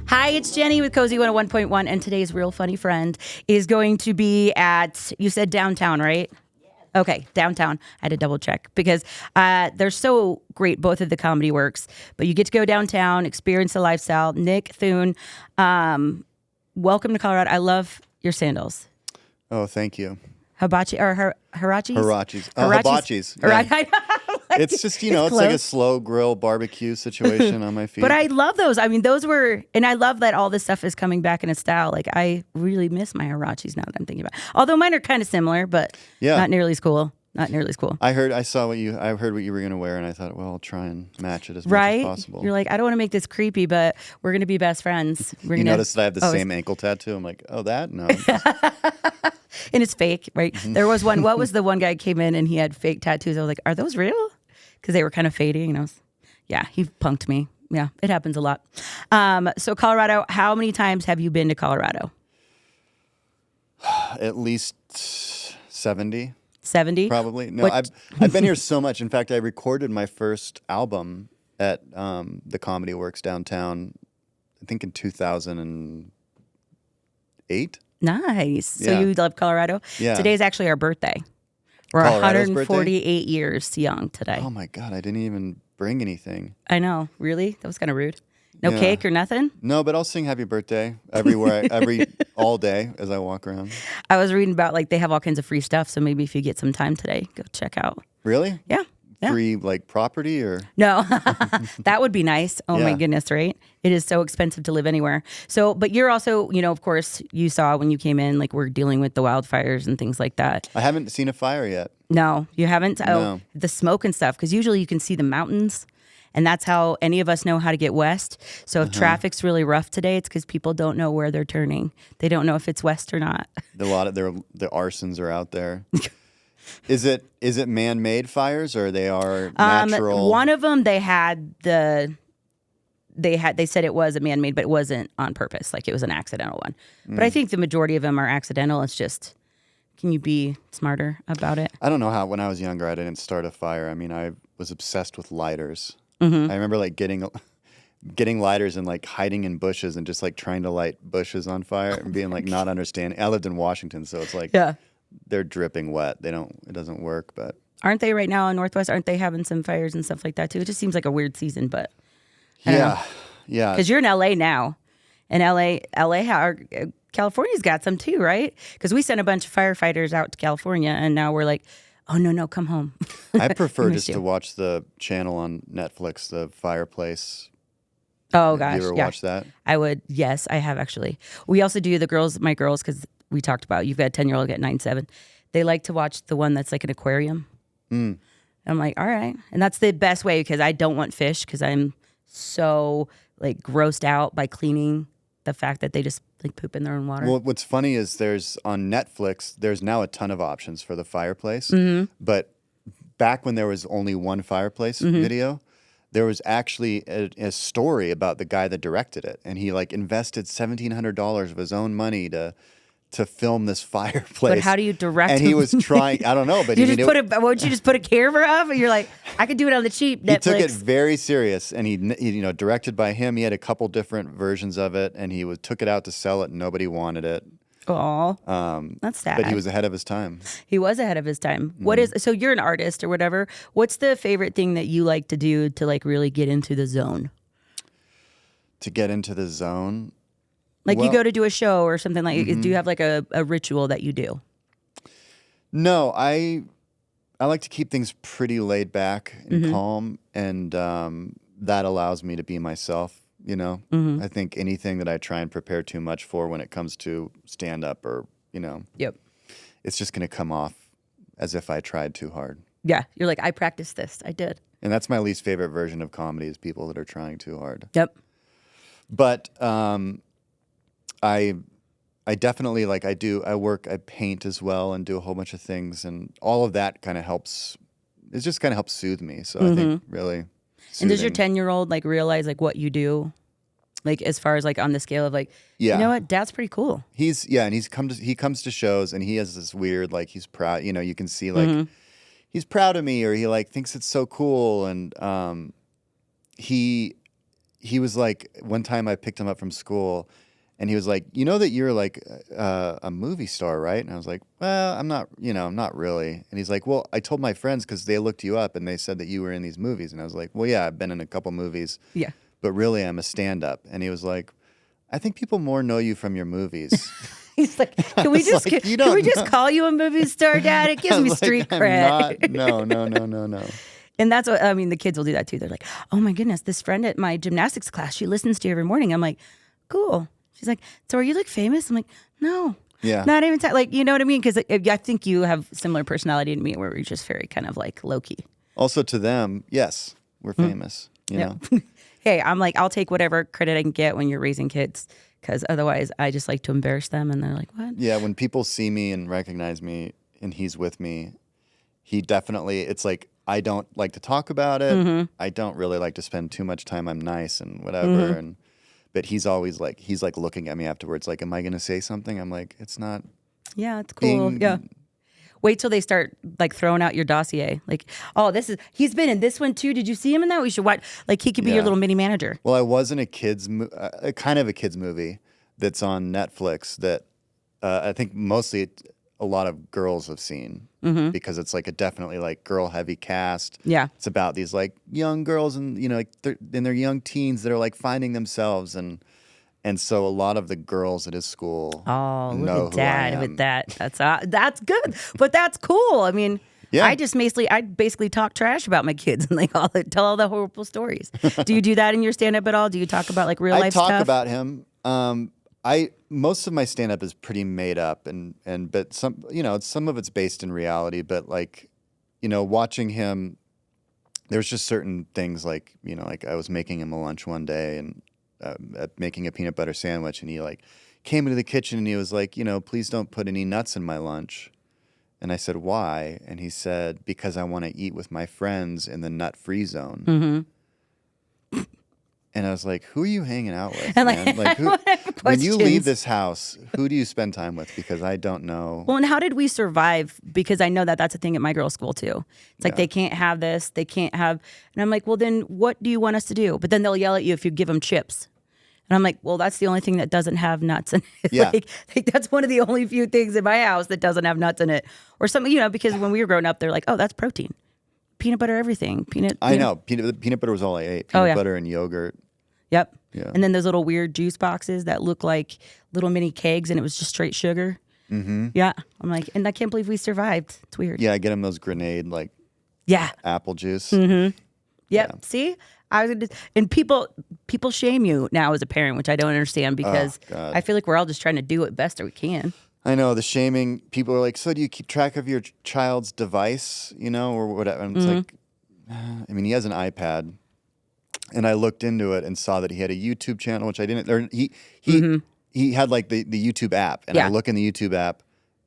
Hi, it's Jenny with Cozy 101.1, and today's real funny friend is going to be at, you said downtown, right? Okay, downtown. I had to double check because they're so great, both of the comedy works. But you get to go downtown, experience the lifestyle. Nick, Thune, welcome to Colorado. I love your sandals. Oh, thank you. Hibachi or hirachis? Hirachis. Hibachis. Yeah. It's just, it's like a slow grill barbecue situation on my feet. But I love those. I mean, those were, and I love that all this stuff is coming back in a style. Like, I really miss my hirachis now that I'm thinking about it. Although mine are kind of similar, but not nearly as cool. Not nearly as cool. I heard what you were going to wear, and I thought, well, I'll try and match it as much as possible. You're like, I don't want to make this creepy, but we're going to be best friends. You notice that I have the same ankle tattoo? I'm like, oh, that? No. And it's fake, right? There was one, what was the one guy came in and he had fake tattoos? I was like, are those real? Because they were kind of fading. And he punked me. Yeah, it happens a lot. So Colorado, how many times have you been to Colorado? At least 70. 70? Probably. No, I've been here so much. In fact, I recorded my first album at the Comedy Works downtown, I think in 2008. Nice. So you love Colorado? Yeah. Today's actually our birthday. We're Colorado's 148 birthday? years young today. Oh my God, I didn't even bring anything. I know. Really? That was kind of rude. No cake or nothing? No, but I'll sing happy birthday all day as I walk around. I was reading about they have all kinds of free stuff. So maybe if you get some time today, go check out. Really? Yeah. Free property or? No, that would be nice. Oh my goodness, right? It is so expensive to live anywhere. So, but you're also, of course, you saw when you came in, we're dealing with the wildfires and things like that. I haven't seen a fire yet. No, you haven't? No. Oh, the smoke and stuff, because usually you can see the mountains. And that's how any of us know how to get west. So if traffic's really rough today, it's because people don't know where they're turning. They don't know if it's west or not. A lot of the arsons are out there. Is it man-made fires or they are natural? One of them they said it was a man-made, but it wasn't on purpose. It was an accidental one. But I think the majority of them are accidental. It's just, can you be smarter about it? I don't know how. When I was younger, I didn't start a fire. I mean, I was obsessed with lighters. Mm-hmm. I remember getting lighters and hiding in bushes and just trying to light bushes on fire and being not understanding. I lived in Washington, so it's they're dripping wet. It doesn't work, but aren't they right now in Northwest? Aren't they having some fires and stuff like that too? It just seems like a weird season, but I don't know. Yeah. Because you're in LA now, and California's got some too, right? Because we sent a bunch of firefighters out to California, and now we're like, oh no, come home. I prefer just to watch the channel on Netflix, The Fireplace. Oh gosh, have you ever watched that? I would. Yes, I have actually. We also do my girls, because we talked about you've got a 10-year-old, got 9-7. They like to watch the one that's an aquarium. I'm like, all right, and that's the best way because I don't want fish because I'm so grossed out by cleaning the fact that they just poop in their own water. Well, what's funny is on Netflix, there's now a ton of options for The Fireplace. But back when there was only one Fireplace video, there was actually a story about the guy that directed it. And he invested $1,700 of his own money to film this fireplace. But how do you direct And he was trying, I don't know, but won't you just put a camera up? And you're like, I could do it on the cheap Netflix. He took it very serious, and he directed by him. He had a couple different versions of it, and he took it out to sell it, and nobody wanted it. Aw, that's sad. But he was ahead of his time. He was ahead of his time. So you're an artist or whatever. What's the favorite thing that you like to do to really get into the zone? To get into the zone? You go to do a show or something do you have a ritual that you do? No, I like to keep things pretty laid back and calm, and that allows me to be myself, I think anything that I try and prepare too much for when it comes to stand-up or, it's just going to come off as if I tried too hard. Yeah, you're like, I practiced this. I did. And that's my least favorite version of comedy is people that are trying too hard. Yep. But I definitely I paint as well and do a whole bunch of things, and all of that kind of helps. It just kind of helps soothe me. So I think really. Soothing. And does your 10-year-old realize what you do, as far as on the scale of you know what, Dad's pretty cool. And he comes to shows, and he has this weird he's proud. You can see he's proud of me, or he thinks it's so cool, and he he was like, one time I picked him up from school, and he was like, you know that you're like a movie star, right? And I was like, well, I'm not, I'm not really. And he's like, well, I told my friends because they looked you up and they said that you were in these movies. And I was like, well, yeah, I've been in a couple movies. Yeah. But really, I'm a stand-up. And he was like, I think people more know you from your movies. He's like, can we just like, can we just call you a movie star, Dad? It gives me street cred. No. And that's what, I mean, the kids will do that too. They're like, oh my goodness, this friend at my gymnastics class, she listens to you every morning. I'm like, cool. She's like, so are you like famous? I'm like, no. Yeah. Not even, like, you know what I mean? Because I think you have similar personality to me where we're just very kind of like low key. Also to them, yes, we're famous, you know. Hey, I'm like, I'll take whatever credit I can get when you're raising kids. Because otherwise, I just like to embarrass them. And they're like, what? Yeah, when people see me and recognize me and he's with me, he definitely, it's like, I don't like to talk about it. Mm-hmm. I don't really like to spend too much time. I'm nice and whatever. Mm-hmm. But he's always like, he's like looking at me afterwards, like, am I going to say something? I'm like, it's not. Yeah, it's cool. Yeah. Wait till they start like throwing out your dossier. Like, oh, he's been in this one too. Did you see him in that? We should watch. Like, he could be your little mini manager. Well, I was in a kind of a kids movie that's on Netflix that I think mostly a lot of girls have seen because it's like a definitely like girl heavy cast. Yeah. It's about these like young girls and, like they're in their young teens that are like finding themselves and so a lot of the girls at his school Oh, know look at who I Dad am. with that. That's good, but that's cool. I mean, Yeah. I basically talk trash about my kids and like tell all the horrible stories. Do you do that in your stand up at all? Do you talk about like real life stuff? I talk about him. Most of my stand up is pretty made up but some of it's based in reality, but like, watching him, there's just certain things like, like I was making him a lunch one day and making a peanut butter sandwich, and he like came into the kitchen and he was like, please don't put any nuts in my lunch. And I said, why? And he said, because I want to eat with my friends in the nut-free zone. Mm-hmm. And I was like, who are you hanging out with, man? Like, when you leave this house, who do you spend time with? Because I don't know. Well, and how did we survive? Because I know that that's a thing at my girls' school too. It's like they can't have this, they can't have. And I'm like, well, then what do you want us to do? But then they'll yell at you if you give them chips. And I'm like, well, that's the only thing that doesn't have nuts in it. Yeah. like that's one of the only few things in my house that doesn't have nuts in it. Or something, because when we were growing up, they're like, oh, that's protein. Peanut butter, everything. I know. Peanut butter was all I ate. Peanut butter and yogurt. Yep. Yeah. And then those little weird juice boxes that look like little mini kegs and it was just straight sugar. Mm-hmm. Yeah. I'm like, and I can't believe we survived. It's weird. Yeah, I get them those grenade, like apple juice. Mm-hmm. Yep. Yeah. See? And people shame you now as a parent, which I don't understand because I feel like we're all just trying to do it best we can. I know, the shaming. People are like, so do you keep track of your child's device, or whatever? And it's like, I mean, he has an iPad. And I looked into it and saw that he had a YouTube channel, which I didn't. Or he had like the YouTube app, and I look in the YouTube app,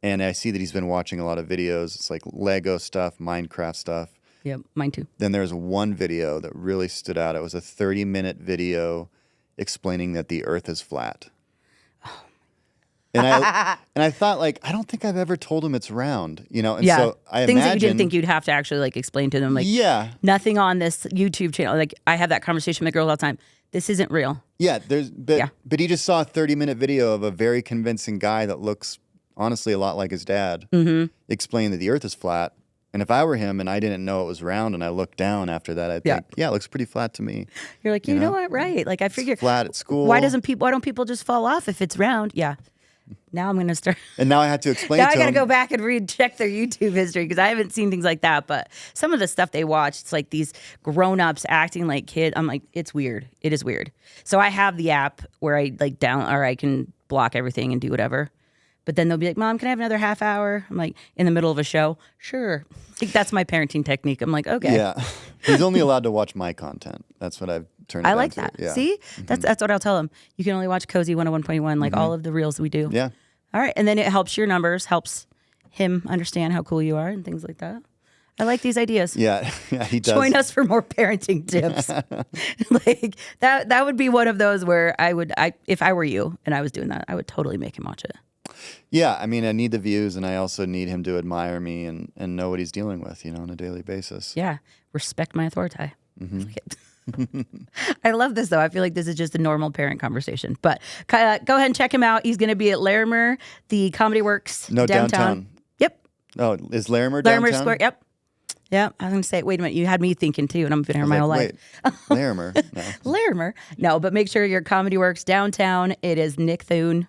and I see that he's been watching a lot of videos. It's like Lego stuff, Minecraft stuff. Yep, mine too. Then there's one video that really stood out. It was a 30-minute video explaining that the Earth is flat. And I thought, like, I don't think I've ever told him it's round, And so I things imagine, that you didn't think you'd have to actually like explain to them, like nothing on this YouTube channel. Like I have that conversation with girls all the time. This isn't real. Yeah, but he just saw a 30-minute video of a very convincing guy that looks honestly a lot like his dad explain that the Earth is flat. And if I were him and I didn't know it was round and I looked down after that, I'd think, it looks pretty flat to me. You're like, you know what? Right. Like I figure flat at school. Why don't people just fall off if it's round? Yeah. Now I'm going to start. And now I had to explain now to I got to him. go back and check their YouTube history because I haven't seen things like that. But some of the stuff they watch, it's like these grown-ups acting like kids. I'm like, it's weird. It is weird. So I have the app where I I can block everything and do whatever. But then they'll be like, Mom, can I have another half hour? I'm like, in the middle of a show? Sure. I think that's my parenting technique. I'm like, okay. Yeah. He's only allowed to watch my content. That's what I've turned it I like into. that. Yeah. See? That's what I'll tell them. You can only watch Cozy 101.1, like all of the reels we do. Yeah. All right. And then it helps your numbers, helps him understand how cool you are and things like that. I like these ideas. Yeah, he does. Join us for more parenting tips. Like that would be one of those where if I were you and I was doing that, I would totally make him watch it. Yeah, I mean, I need the views, and I also need him to admire me and know what he's dealing with, on a daily basis. Yeah, respect my authority. I love this, though. I feel like this is just a normal parent conversation. But go ahead and check him out. He's going to be at Larimer, the Comedy Works downtown. Yep. Oh, is Larimer downtown? Larimer Square. Yep. Yeah, I was going to say, wait a minute, you had me thinking too, and I've been here my whole life. Wait, Larimer? No. Larimer. No, but make sure your Comedy Works downtown. It is Nick Thune.